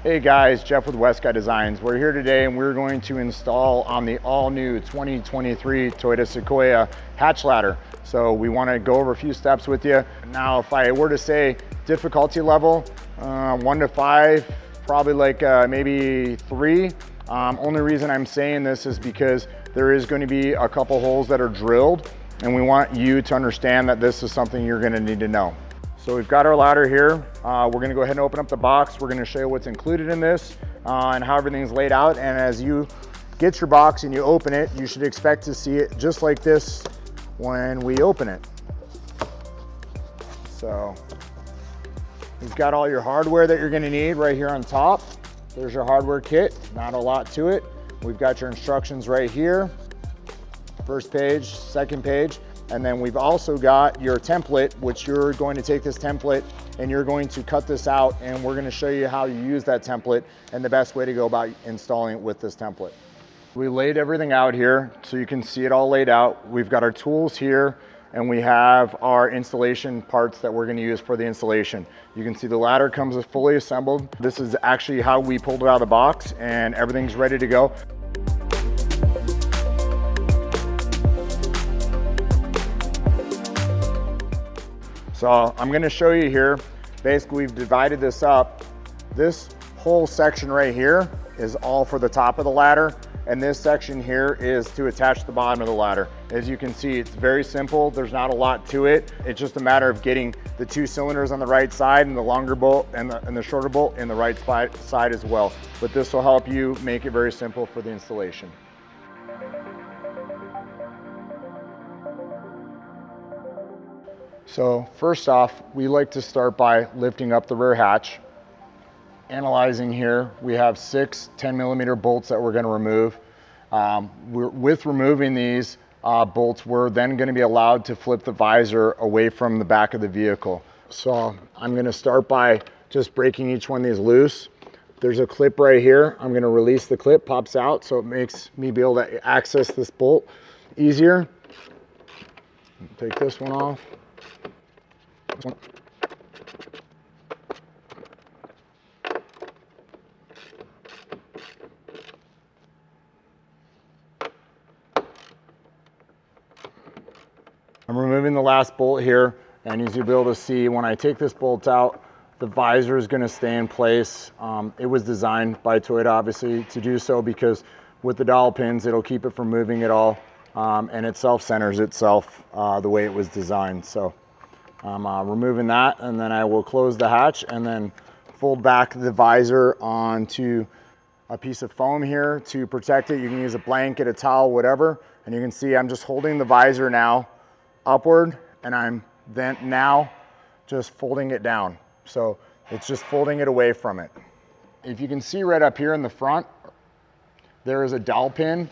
Hey guys, Jeff with Westcott Designs. We're here today and we're going to install on the all-new 2023 Toyota Sequoia hatch ladder. So we want to go over a few steps with you. Now, if I were to say difficulty level, 1 to 5, probably like maybe 3. Only reason I'm saying this is because there is going to be a couple holes that are drilled, and we want you to understand that this is something you're going to need to know. So we've got our ladder here. We're gonna go ahead and open up the box. We're gonna show you what's included in this and how everything's laid out. And as you get your box and you open it, you should expect to see it just like this when we open it. So you've got all your hardware that you're gonna need right here on top. There's your hardware kit, not a lot to it. We've got your instructions right here. First page, second page. And then we've also got your template, which you're going to take this template and you're going to cut this out, and we're going to show you how you use that template and the best way to go about installing it with this template. We laid everything out here so you can see it all laid out. We've got our tools here and we have our installation parts that we're going to use for the installation. You can see the ladder comes fully assembled. This is actually how we pulled it out of the box, and everything's ready to go. So I'm gonna show you here, basically we've divided this up. This whole section right here is all for the top of the ladder, and this section here is to attach the bottom of the ladder. As you can see, it's very simple. There's not a lot to it. It's just a matter of getting the 2 cylinders on the right side and the longer bolt and the shorter bolt in the right side as well. But this will help you make it very simple for the installation. So first off, we like to start by lifting up the rear hatch. Analyzing here, we have 6 10mm bolts that we're going to remove. With removing these bolts, we're then going to be allowed to flip the visor away from the back of the vehicle. So I'm going to start by just breaking each one of these loose. There's a clip right here. I'm going to release the clip, pops out, so it makes me be able to access this bolt easier. Take this one off. I'm removing the last bolt here, and as you'll be able to see, when I take this bolt out, the visor is going to stay in place. It was designed by Toyota, obviously, to do so, because with the dowel pins, it'll keep it from moving at all, and it self-centers itself the way it was designed. So I'm removing that, and then I will close the hatch and then fold back the visor onto a piece of foam here to protect it. You can use a blanket, a towel, whatever. And you can see I'm just holding the visor now upward, and I'm then now just folding it down. So it's just folding it away from it. If you can see right up here in the front, there is a dowel pin.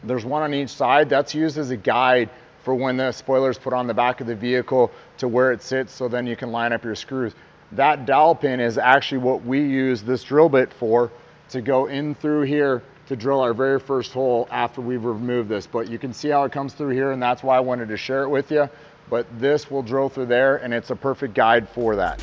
There's one on each side. That's used as a guide for when the spoiler is put on the back of the vehicle to where it sits, so then you can line up your screws. That dowel pin is actually what we use this drill bit for, to go in through here to drill our very first hole after we've removed this. But you can see how it comes through here, and that's why I wanted to share it with you. But this will drill through there, and it's a perfect guide for that.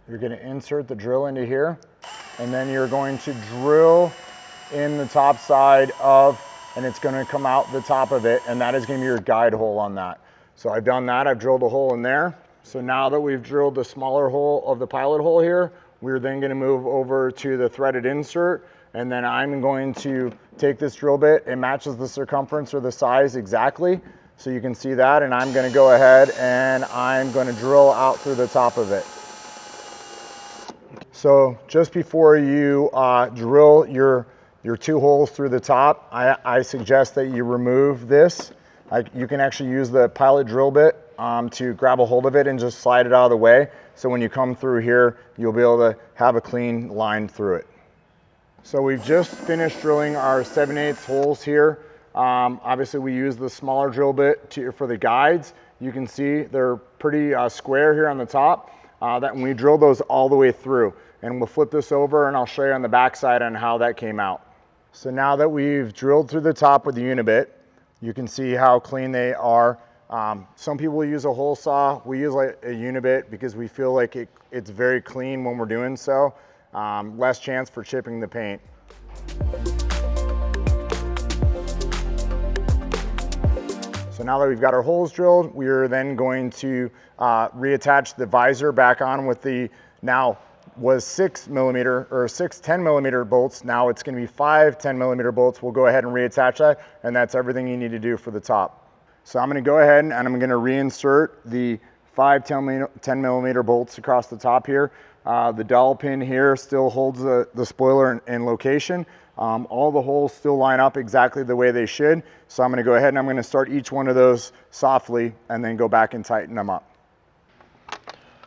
You're going to insert the drill into here, and then you're going to drill in the top side of, and it's going to come out the top of it, and that is going to be your guide hole on that. So I've done that. I've drilled a hole in there. So now that we've drilled the smaller hole of the pilot hole here, we're then going to move over to the threaded insert, and then I'm going to take this drill bit. It matches the circumference or the size exactly, so you can see that, and I'm going to go ahead and I'm going to drill out through the top of it. So just before you drill your 2 holes through the top, I suggest that you remove this. You can actually use the pilot drill bit to grab a hold of it and just slide it out of the way. So when you come through here, you'll be able to have a clean line through it. So we've just finished drilling our 7/8 holes here. Obviously we use the smaller drill bit for the guides. You can see they're pretty square here on the top. That when we drill those all the way through, and we'll flip this over and I'll show you on the back side on how that came out. So now that we've drilled through the top with the unibit, you can see how clean they are. Some people use a hole saw. We use like a unibit because we feel like it's very clean when we're doing so. Less chance for chipping the paint. So now that we've got our holes drilled, we are then going to reattach the visor back on with the now was 6mm or 6 10mm bolts. Now it's going to be 5 10mm bolts. We'll go ahead and reattach that, and that's everything you need to do for the top. So I'm going to go ahead and I'm going to reinsert the 5 10mm bolts across the top here. The dowel pin here still holds the spoiler in location. All the holes still line up exactly the way they should. So I'm going to go ahead and I'm going to start each one of those softly and then go back and tighten them up.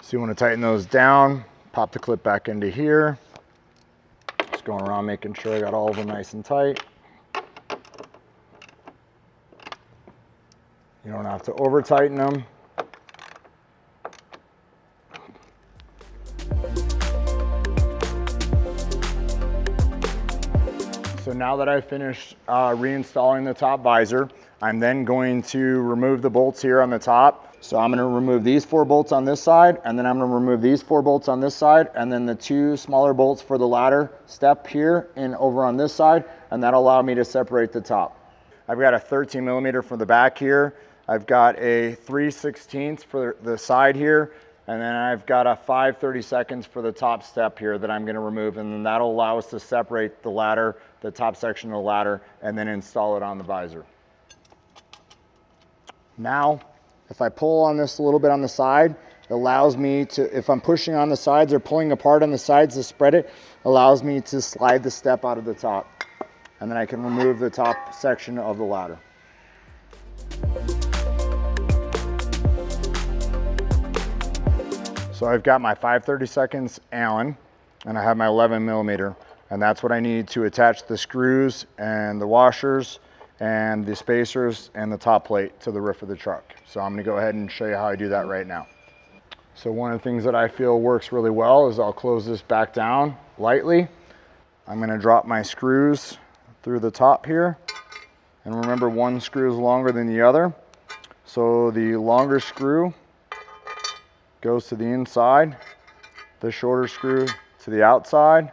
So you want to tighten those down, pop the clip back into here. Just going around making sure I got all of them nice and tight. You don't have to over tighten them. So now that I've finished reinstalling the top visor, I'm then going to remove the bolts here on the top. So I'm going to remove these 4 bolts on this side, and then I'm going to remove these 4 bolts on this side, and then the 2 smaller bolts for the ladder step here and over on this side, and that'll allow me to separate the top. I've got a 13mm for the back here. I've got a 3/16 for the side here, and then I've got a 5/32 for the top step here that I'm going to remove, and then that'll allow us to separate the ladder, the top section of the ladder, and then install it on the visor. Now, if I pull on this a little bit on the side, it allows me to, if I'm pushing on the sides or pulling apart on the sides to spread it, allows me to slide the step out of the top. And then I can remove the top section of the ladder. So I've got my 5/32 Allen and I have my 11mm, and that's what I need to attach the screws and the washers and the spacers and the top plate to the roof of the truck. So I'm going to go ahead and show you how I do that right now. So one of the things that I feel works really well is I'll close this back down lightly. I'm going to drop my screws through the top here, and remember, one screw is longer than the other. So the longer screw goes to the inside, the shorter screw to the outside.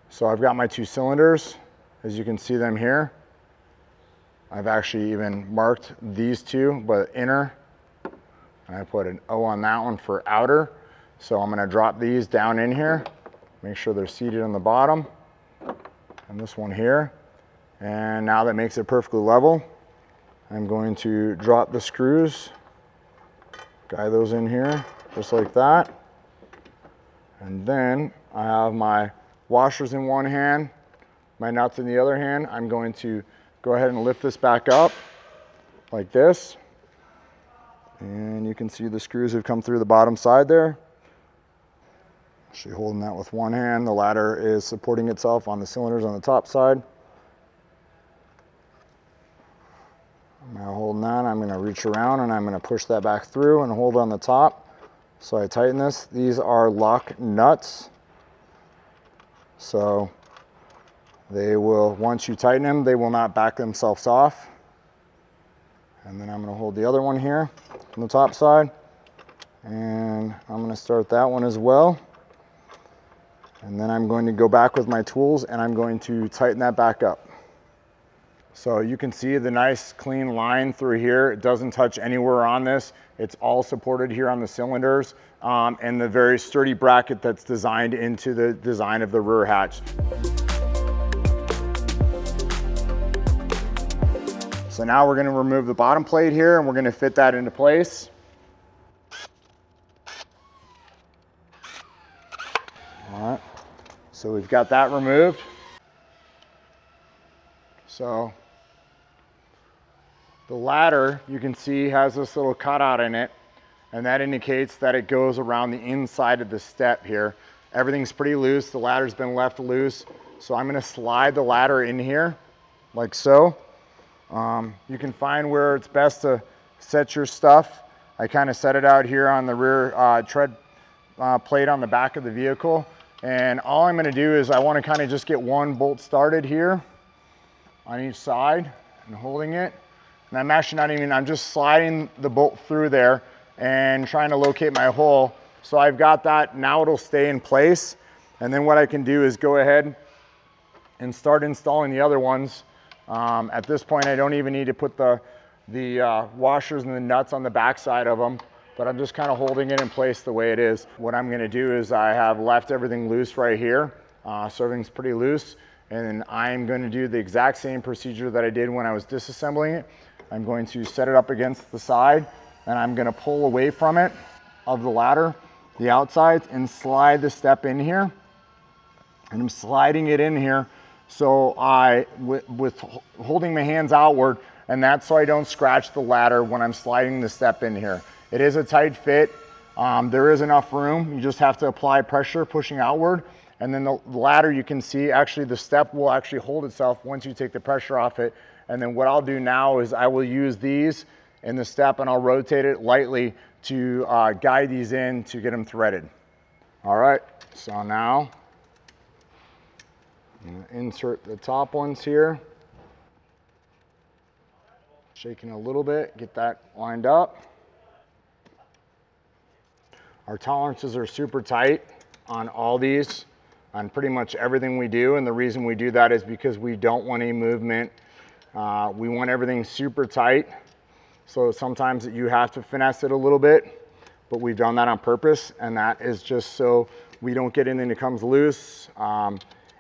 So I've got my 2 cylinders, as you can see them here. I've actually even marked these 2, but inner, and I put an O on that one for outer. So I'm going to drop these down in here, make sure they're seated on the bottom, and this one here. And now that makes it perfectly level, I'm going to drop the screws, guide those in here, just like that. And then I have my washers in one hand, my nuts in the other hand. I'm going to go ahead and lift this back up like this. And you can see the screws have come through the bottom side there. Actually holding that with one hand. The ladder is supporting itself on the cylinders on the top side. I'm now holding that. I'm going to reach around and I'm going to push that back through and hold on the top. So I tighten this. These are lock nuts. So they will, once you tighten them, they will not back themselves off. And then I'm going to hold the other one here on the top side. And I'm going to start that one as well. And then I'm going to go back with my tools and I'm going to tighten that back up. So you can see the nice clean line through here. It doesn't touch anywhere on this. It's all supported here on the cylinders and the very sturdy bracket that's designed into the design of the rear hatch. So now we're going to remove the bottom plate here and we're going to fit that into place. All right, so we've got that removed. So the ladder, you can see, has this little cutout in it, and that indicates that it goes around the inside of the step here. Everything's pretty loose. The ladder's been left loose. So I'm going to slide the ladder in here like so. You can find where it's best to set your stuff. I kind of set it out here on the rear tread plate on the back of the vehicle. And all I'm going to do is I want to kind of just get one bolt started here on each side and holding it. And I'm actually not even, I'm just sliding the bolt through there and trying to locate my hole. So I've got that, now it'll stay in place. And then what I can do is go ahead and start installing the other ones. At this point, I don't even need to put the washers and the nuts on the back side of them, but I'm just kind of holding it in place the way it is. What I'm gonna do is I have left everything loose right here. So everything's pretty loose. And then I'm gonna do the exact same procedure that I did when I was disassembling it. I'm going to set it up against the side, and I'm gonna pull away from it of the ladder, the outsides, and slide the step in here. And I'm sliding it in here so with holding my hands outward, and that's so I don't scratch the ladder when I'm sliding the step in here. It is a tight fit. There is enough room. You just have to apply pressure pushing outward. And then the ladder, you can see actually the step will actually hold itself once you take the pressure off it. And then what I'll do now is I will use these in the step and I'll rotate it lightly to guide these in to get them threaded. All right, so now I'm gonna insert the top ones here. Shaking a little bit, get that lined up. Our tolerances are super tight on all these, on pretty much everything we do. And the reason we do that is because we don't want any movement. We want everything super tight. So sometimes you have to finesse it a little bit, but we've done that on purpose. And that is just so we don't get anything that comes loose.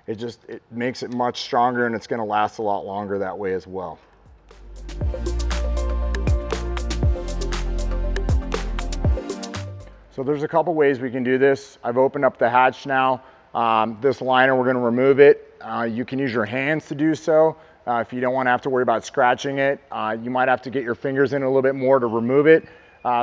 It makes it much stronger, and it's gonna last a lot longer that way as well. So there's a couple ways we can do this. I've opened up the hatch now. This liner, we're gonna remove it. You can use your hands to do so. If you don't wanna have to worry about scratching it, you might have to get your fingers in a little bit more to remove it.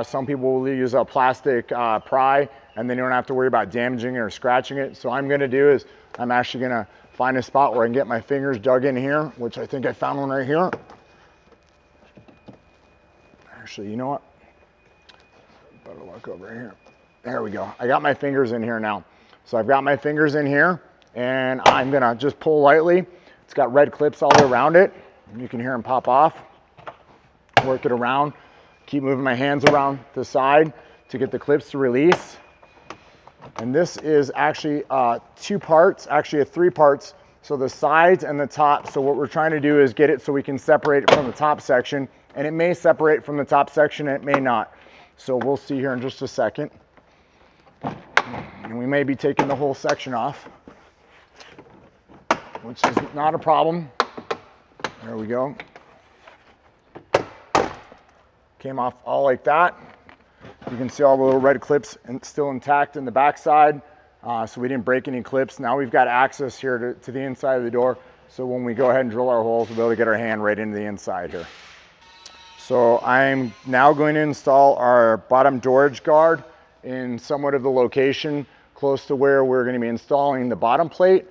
Some people will use a plastic pry, and then you don't have to worry about damaging it or scratching it. So what I'm gonna do is I'm actually gonna find a spot where I can get my fingers dug in here, which I think I found one right here. Actually, you know what? Better look over here. There we go. I got my fingers in here now. So I've got my fingers in here, and I'm gonna just pull lightly. It's got red clips all around it. You can hear them pop off. Work it around. Keep moving my hands around the side to get the clips to release. And this is actually two parts, actually three parts. So the sides and the top. So what we're trying to do is get it so we can separate it from the top section. And it may separate from the top section, it may not. So we'll see here in just a second. And we may be taking the whole section off, which is not a problem. There we go. Came off all like that. You can see all the little red clips still intact in the back side. So we didn't break any clips. Now we've got access here to the inside of the door. So when we go ahead and drill our holes, we'll be able to get our hand right into the inside here. So I'm now going to install our bottom door edge guard in somewhat of the location close to where we're going to be installing the bottom plate.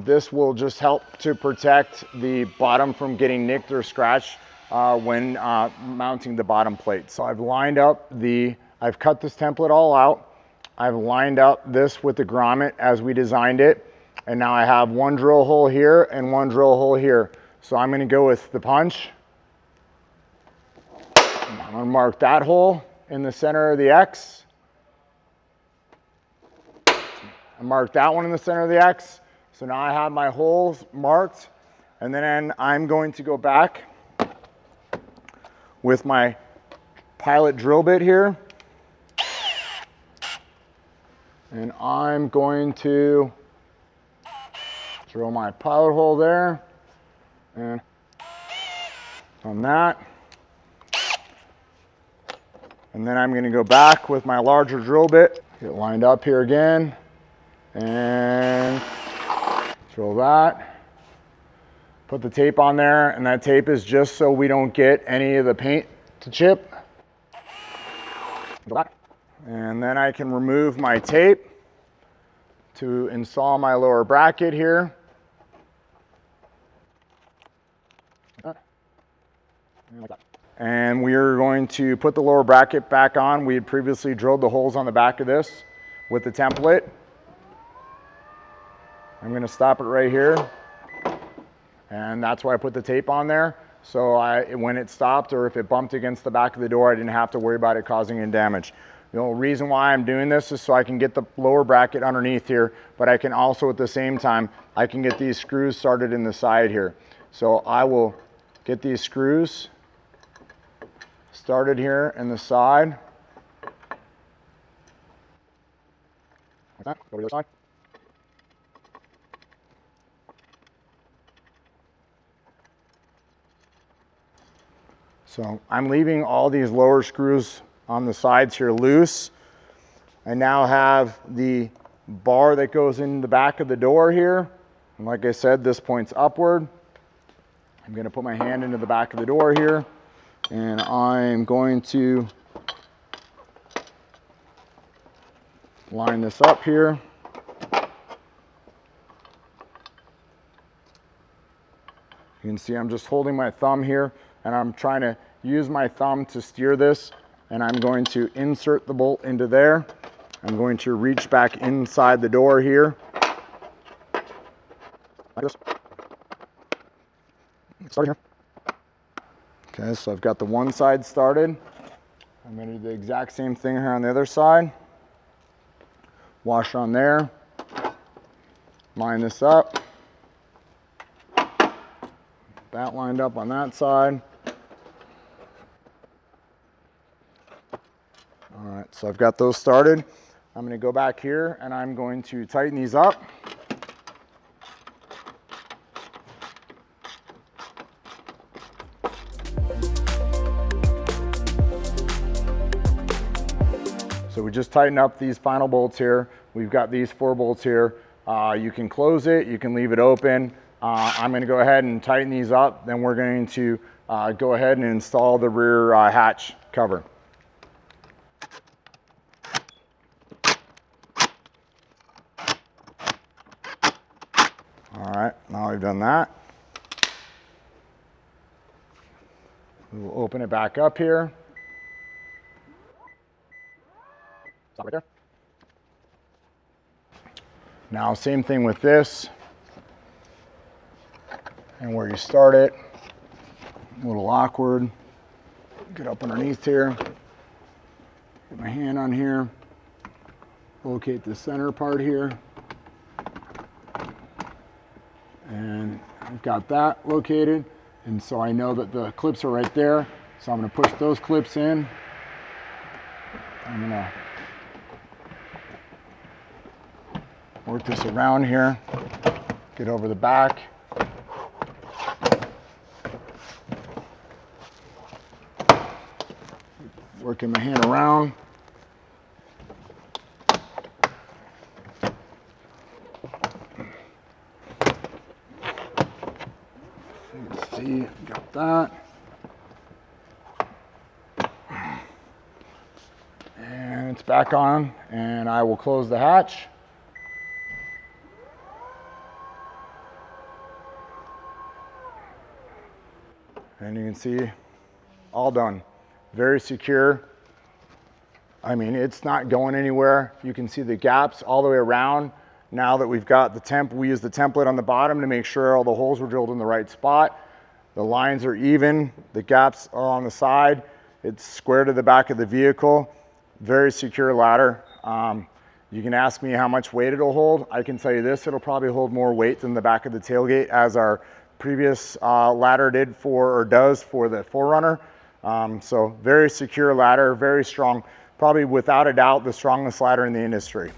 This will just help to protect the bottom from getting nicked or scratched when mounting the bottom plate. So I've lined up I've cut this template all out. I've lined up this with the grommet as we designed it. And now I have one drill hole here and one drill hole here. So I'm going to go with the punch. I'm going to mark that hole in the center of the X. I marked that one in the center of the X. So now I have my holes marked. And then I'm going to go back with my pilot drill bit here. And I'm going to drill my pilot hole there. And on that. And then I'm going to go back with my larger drill bit, get lined up here again, and drill that. Put the tape on there, and that tape is just so we don't get any of the paint to chip. Go back. And then I can remove my tape to install my lower bracket here. And we are going to put the lower bracket back on. We had previously drilled the holes on the back of this with the template. I'm going to stop it right here. And that's why I put the tape on there. So when it stopped or if it bumped against the back of the door, I didn't have to worry about it causing any damage. The only reason why I'm doing this is so I can get the lower bracket underneath here, but I can also at the same time, I can get these screws started in the side here. So I will get these screws started here in the side. Like that. Go to the other side. So I'm leaving all these lower screws on the sides here loose. I now have the bar that goes in the back of the door here. And like I said, this points upward. I'm going to put my hand into the back of the door here, and I'm going to line this up here. You can see I'm just holding my thumb here, and I'm trying to use my thumb to steer this, and I'm going to insert the bolt into there. I'm going to reach back inside the door here. Like this. Start here. Okay, so I've got the one side started. I'm going to do the exact same thing here on the other side. Washer on there. Line this up. That lined up on that side. All right, so I've got those started. I'm going to go back here and I'm going to tighten these up. So we just tighten up these final bolts here. We've got these 4 bolts here. You can close it, you can leave it open. I'm going to go ahead and tighten these up. Then we're going to go ahead and install the rear hatch cover. All right, now I've done that. We will open it back up here. Stop right there. Now, same thing with this. And where you start it, a little awkward. Get up underneath here. Get my hand on here. Locate the center part here. And I've got that located. And so I know that the clips are right there. So I'm going to push those clips in. I'm going to work this around here. Get over the back. Working my hand around. You can see, got that. And it's back on, and I will close the hatch. And you can see, all done. Very secure. I mean, it's not going anywhere. You can see the gaps all the way around. Now that we've got the we use the template on the bottom to make sure all the holes were drilled in the right spot. The lines are even, the gaps are on the side. It's square to the back of the vehicle. Very secure ladder. You can ask me how much weight it'll hold. I can tell you this, it'll probably hold more weight than the back of the tailgate as our previous ladder did or does for the 4Runner. So very secure ladder, very strong, probably without a doubt the strongest ladder in the industry.